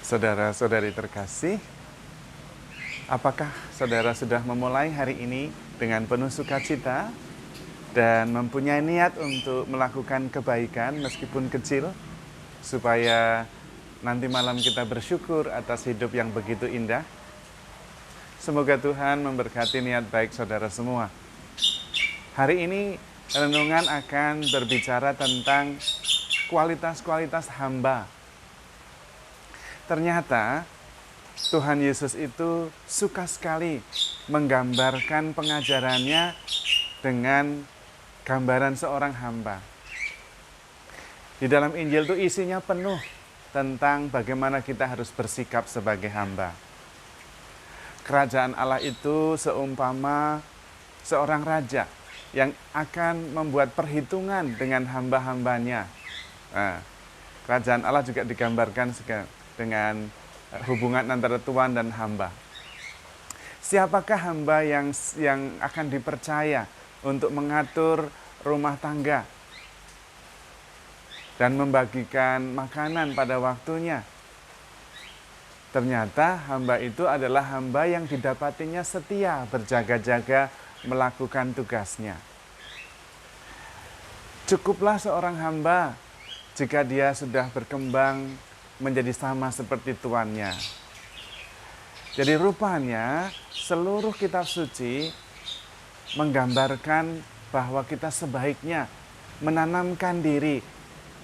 Saudara-saudari terkasih, apakah saudara sudah memulai hari ini dengan penuh sukacita dan mempunyai niat untuk melakukan kebaikan meskipun kecil, supaya nanti malam kita bersyukur atas hidup yang begitu indah? Semoga Tuhan memberkati niat baik saudara semua. Hari ini renungan akan berbicara tentang kualitas-kualitas hamba. Ternyata Tuhan Yesus itu suka sekali menggambarkan pengajarannya dengan gambaran seorang hamba. Di dalam Injil itu isinya penuh tentang bagaimana kita harus bersikap sebagai hamba. Kerajaan Allah itu seumpama seorang raja yang akan membuat perhitungan dengan hamba-hambanya. Nah, kerajaan Allah juga digambarkan dengan hubungan antara Tuhan dan hamba. Siapakah hamba yang akan dipercaya untuk mengatur rumah tangga dan membagikan makanan pada waktunya? Ternyata hamba itu adalah hamba yang didapatinya setia berjaga-jaga melakukan tugasnya. Cukuplah seorang hamba jika dia sudah berkembang menjadi sama seperti tuannya. Jadi rupanya seluruh kitab suci menggambarkan bahwa kita sebaiknya menanamkan diri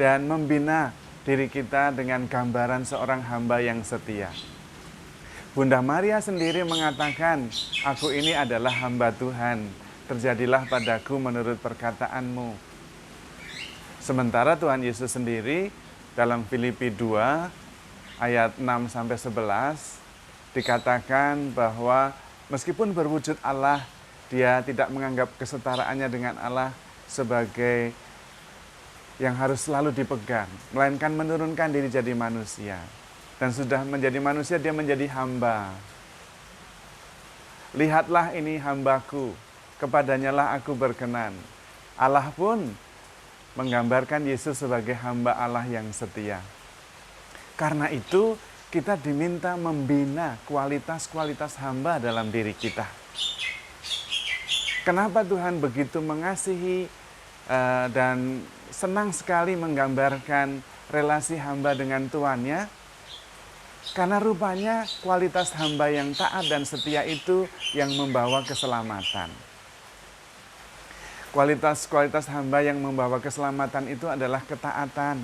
dan membina diri kita dengan gambaran seorang hamba yang setia. Bunda Maria sendiri mengatakan, "Aku ini adalah hamba Tuhan, terjadilah padaku menurut perkataanmu." Sementara Tuhan Yesus sendiri dalam Filipi 2 ayat 6-11 dikatakan bahwa meskipun berwujud Allah, dia tidak menganggap kesetaraannya dengan Allah sebagai yang harus selalu dipegang, melainkan menurunkan diri jadi manusia. Dan sudah menjadi manusia, dia menjadi hamba. "Lihatlah ini hambaku, kepadanyalah aku berkenan." Allah pun menggambarkan Yesus sebagai hamba Allah yang setia. Karena itu, kita diminta membina kualitas-kualitas hamba dalam diri kita. Kenapa Tuhan begitu mengasihi dan senang sekali menggambarkan relasi hamba dengan tuannya? Karena rupanya kualitas hamba yang taat dan setia itu yang membawa keselamatan. Kualitas-kualitas hamba yang membawa keselamatan itu adalah ketaatan,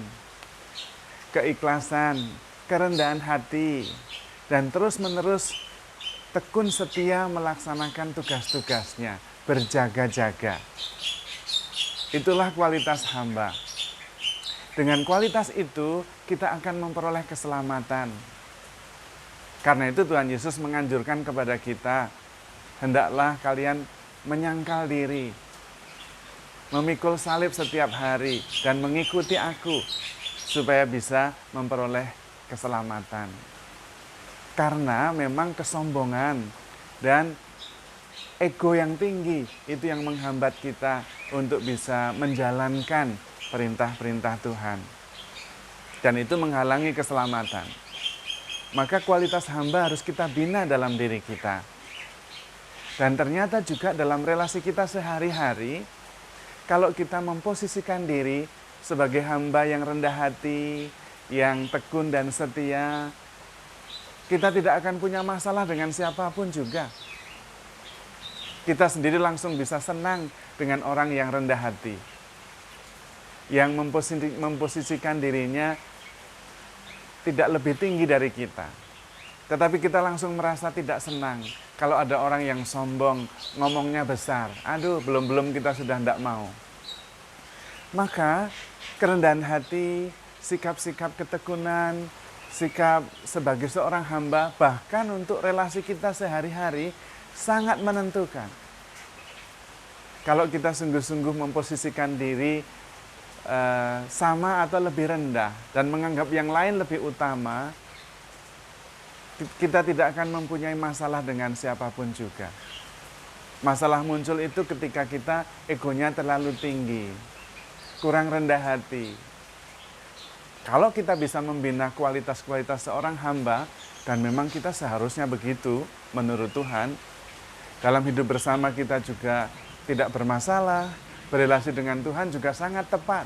keikhlasan, kerendahan hati, dan terus-menerus tekun setia melaksanakan tugas-tugasnya, berjaga-jaga. Itulah kualitas hamba. Dengan kualitas itu, kita akan memperoleh keselamatan. Karena itu Tuhan Yesus menganjurkan kepada kita, hendaklah kalian menyangkal diri, memikul salib setiap hari, dan mengikuti aku, supaya bisa memperoleh keselamatan. Karena memang kesombongan dan ego yang tinggi itu yang menghambat kita untuk bisa menjalankan perintah-perintah Tuhan. Dan itu menghalangi keselamatan. Maka kualitas hamba harus kita bina dalam diri kita. Dan ternyata juga dalam relasi kita sehari-hari, kalau kita memposisikan diri sebagai hamba yang rendah hati, yang tekun dan setia, kita tidak akan punya masalah dengan siapapun juga. Kita sendiri langsung bisa senang dengan orang yang rendah hati, yang memposisikan dirinya tidak lebih tinggi dari kita. Tetapi kita langsung merasa tidak senang kalau ada orang yang sombong, ngomongnya besar. Aduh, belum-belum kita sudah tidak mau. Maka kerendahan hati, sikap-sikap ketekunan, sikap sebagai seorang hamba, bahkan untuk relasi kita sehari-hari sangat menentukan. Kalau kita sungguh-sungguh memposisikan diri sama atau lebih rendah dan menganggap yang lain lebih utama, kita tidak akan mempunyai masalah dengan siapapun juga. Masalah muncul itu ketika kita egonya terlalu tinggi, kurang rendah hati. Kalau kita bisa membina kualitas-kualitas seorang hamba, dan memang kita seharusnya begitu menurut Tuhan, dalam hidup bersama kita juga tidak bermasalah, berrelasi dengan Tuhan juga sangat tepat.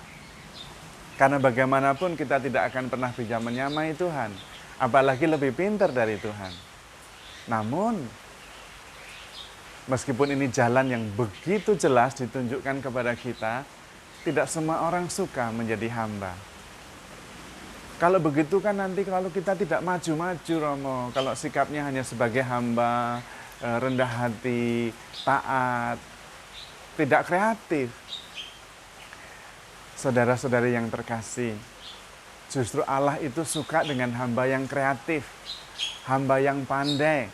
Karena bagaimanapun kita tidak akan pernah bisa menyamai Tuhan, apalagi lebih pintar dari Tuhan. Namun, meskipun ini jalan yang begitu jelas ditunjukkan kepada kita, tidak semua orang suka menjadi hamba. Kalau begitu kan nanti kalau kita tidak maju-maju, Romo, kalau sikapnya hanya sebagai hamba, rendah hati, taat, tidak kreatif. Saudara-saudari yang terkasih, justru Allah itu suka dengan hamba yang kreatif, hamba yang pandai.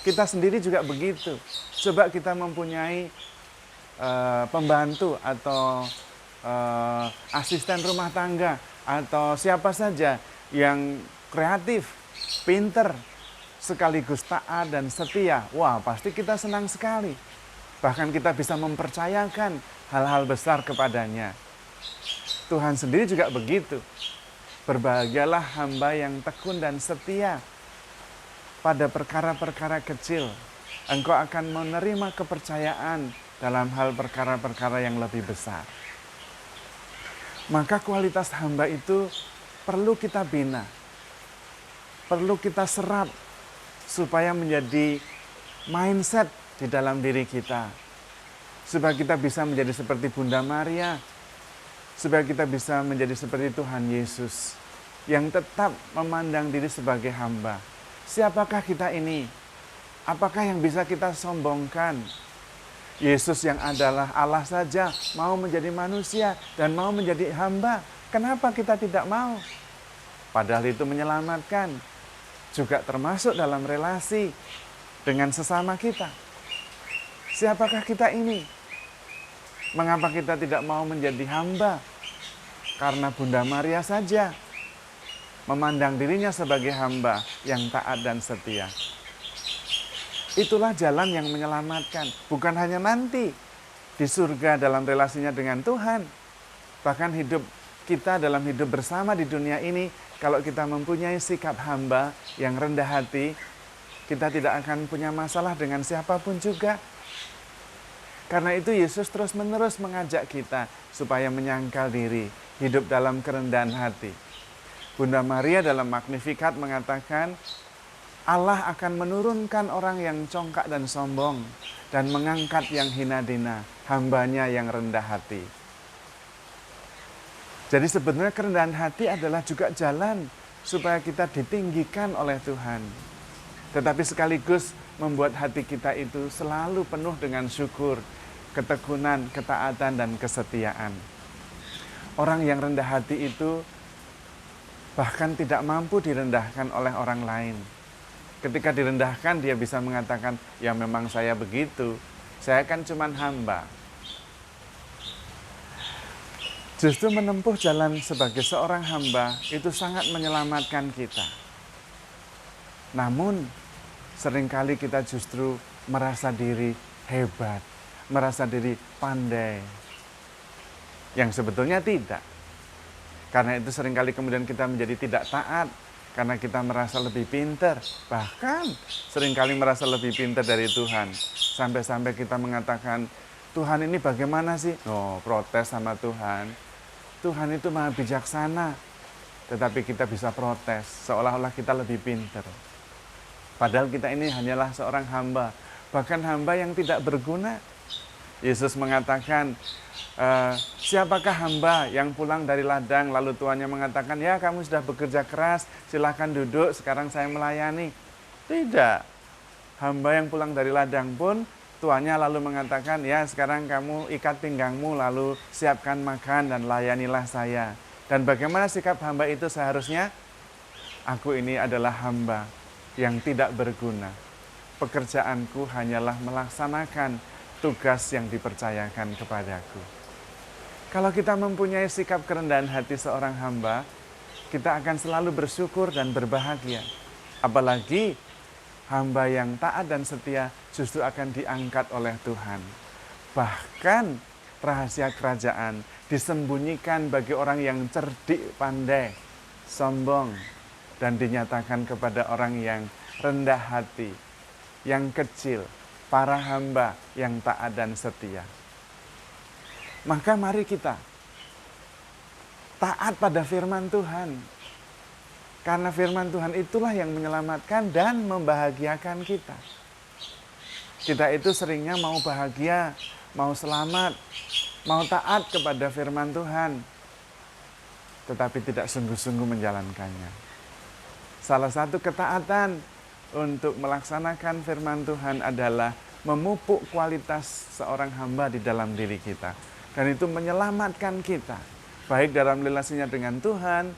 Kita sendiri juga begitu. Coba kita mempunyai pembantu atau asisten rumah tangga atau siapa saja yang kreatif, pinter, sekaligus taat dan setia. Wah, pasti kita senang sekali. Bahkan kita bisa mempercayakan hal-hal besar kepadanya. Tuhan sendiri juga begitu. Berbahagialah hamba yang tekun dan setia pada perkara-perkara kecil. Engkau akan menerima kepercayaan dalam hal perkara-perkara yang lebih besar. Maka kualitas hamba itu perlu kita bina, perlu kita serap supaya menjadi mindset di dalam diri kita. Supaya kita bisa menjadi seperti Bunda Maria, supaya kita bisa menjadi seperti Tuhan Yesus yang tetap memandang diri sebagai hamba. Siapakah kita ini? Apakah yang bisa kita sombongkan? Yesus yang adalah Allah saja mau menjadi manusia dan mau menjadi hamba. Kenapa kita tidak mau? Padahal itu menyelamatkan. Juga termasuk dalam relasi dengan sesama kita. Siapakah kita ini? Mengapa kita tidak mau menjadi hamba? Karena Bunda Maria saja memandang dirinya sebagai hamba yang taat dan setia. Itulah jalan yang menyelamatkan. Bukan hanya nanti di surga dalam relasinya dengan Tuhan. Bahkan hidup kita dalam hidup bersama di dunia ini, kalau kita mempunyai sikap hamba yang rendah hati, kita tidak akan punya masalah dengan siapapun juga. Karena itu Yesus terus-menerus mengajak kita supaya menyangkal diri, hidup dalam kerendahan hati. Bunda Maria dalam Magnificat mengatakan, Allah akan menurunkan orang yang congkak dan sombong dan mengangkat yang hina dina, hambanya yang rendah hati. Jadi sebenarnya kerendahan hati adalah juga jalan supaya kita ditinggikan oleh Tuhan. Tetapi sekaligus membuat hati kita itu selalu penuh dengan syukur, ketekunan, ketaatan, dan kesetiaan. Orang yang rendah hati itu bahkan tidak mampu direndahkan oleh orang lain. Ketika direndahkan, dia bisa mengatakan, ya memang saya begitu, saya kan cuma hamba. Justru menempuh jalan sebagai seorang hamba itu sangat menyelamatkan kita. Namun, seringkali kita justru merasa diri hebat, merasa diri pandai. Yang sebetulnya tidak. Karena itu seringkali kemudian kita menjadi tidak taat, karena kita merasa lebih pintar, bahkan seringkali merasa lebih pintar dari Tuhan. Sampai-sampai kita mengatakan, Tuhan ini bagaimana sih? Oh, protes sama Tuhan. Tuhan itu maha bijaksana. Tetapi kita bisa protes, seolah-olah kita lebih pintar. Padahal kita ini hanyalah seorang hamba, bahkan hamba yang tidak berguna. Yesus mengatakan, siapakah hamba yang pulang dari ladang lalu tuannya mengatakan, ya kamu sudah bekerja keras, silahkan duduk, sekarang saya melayani. Tidak. Hamba yang pulang dari ladang pun tuannya lalu mengatakan, ya sekarang kamu ikat pinggangmu lalu siapkan makan dan layanilah saya. Dan bagaimana sikap hamba itu seharusnya? Aku ini adalah hamba yang tidak berguna. Pekerjaanku hanyalah melaksanakan tugas yang dipercayakan kepadaku. Kalau kita mempunyai sikap kerendahan hati seorang hamba, kita akan selalu bersyukur dan berbahagia. Apalagi hamba yang taat dan setia justru akan diangkat oleh Tuhan. Bahkan rahasia kerajaan disembunyikan bagi orang yang cerdik, pandai. sombong, dan dinyatakan kepada orang yang rendah hati, yang kecil, para hamba yang taat dan setia. Maka mari kita taat pada firman Tuhan. Karena firman Tuhan itulah yang menyelamatkan dan membahagiakan kita. Kita itu seringnya mau bahagia, mau selamat, mau taat kepada firman Tuhan, tetapi tidak sungguh-sungguh menjalankannya. Salah satu ketaatan untuk melaksanakan firman Tuhan adalah memupuk kualitas seorang hamba di dalam diri kita. Dan itu menyelamatkan kita, baik dalam relasinya dengan Tuhan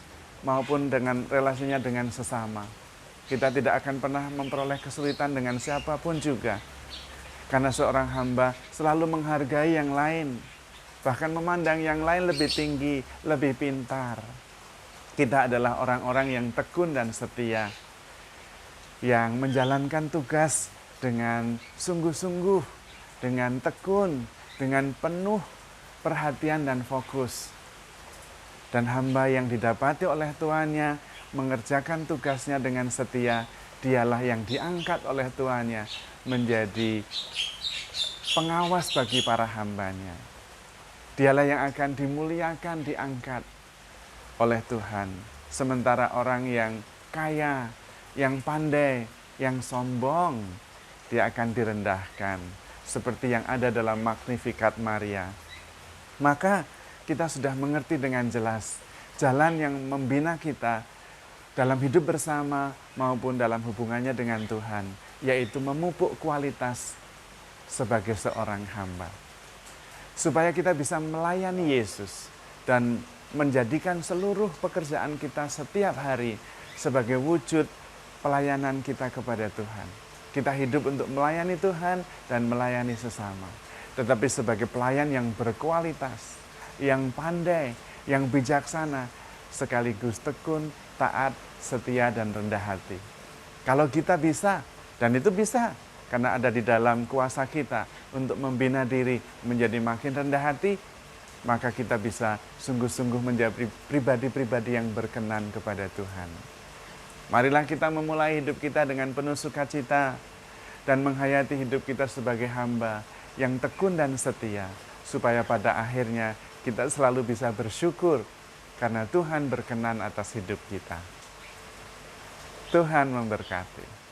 maupun dengan relasinya dengan sesama. Kita tidak akan pernah memperoleh kesulitan dengan siapapun juga. Karena seorang hamba selalu menghargai yang lain, bahkan memandang yang lain lebih tinggi, lebih pintar. Kita adalah orang-orang yang tekun dan setia, yang menjalankan tugas dengan sungguh-sungguh, dengan tekun, dengan penuh perhatian dan fokus. Dan hamba yang didapati oleh tuannya mengerjakan tugasnya dengan setia, dialah yang diangkat oleh tuannya menjadi pengawas bagi para hambanya. Dialah yang akan dimuliakan, diangkat oleh Tuhan. Sementara orang yang kaya, yang pandai, yang sombong, dia akan direndahkan. Seperti yang ada dalam Magnificat Maria. Maka kita sudah mengerti dengan jelas jalan yang membina kita dalam hidup bersama maupun dalam hubungannya dengan Tuhan, yaitu memupuk kualitas sebagai seorang hamba. Supaya kita bisa melayani Yesus dan menjadikan seluruh pekerjaan kita setiap hari sebagai wujud pelayanan kita kepada Tuhan. Kita hidup untuk melayani Tuhan dan melayani sesama. Tetapi sebagai pelayan yang berkualitas, yang pandai, yang bijaksana, sekaligus tekun, taat, setia, dan rendah hati. Kalau kita bisa, dan itu bisa, karena ada di dalam kuasa kita untuk membina diri menjadi makin rendah hati, maka kita bisa sungguh-sungguh menjadi pribadi-pribadi yang berkenan kepada Tuhan. Marilah kita memulai hidup kita dengan penuh sukacita dan menghayati hidup kita sebagai hamba yang tekun dan setia, supaya pada akhirnya kita selalu bisa bersyukur karena Tuhan berkenan atas hidup kita. Tuhan memberkati.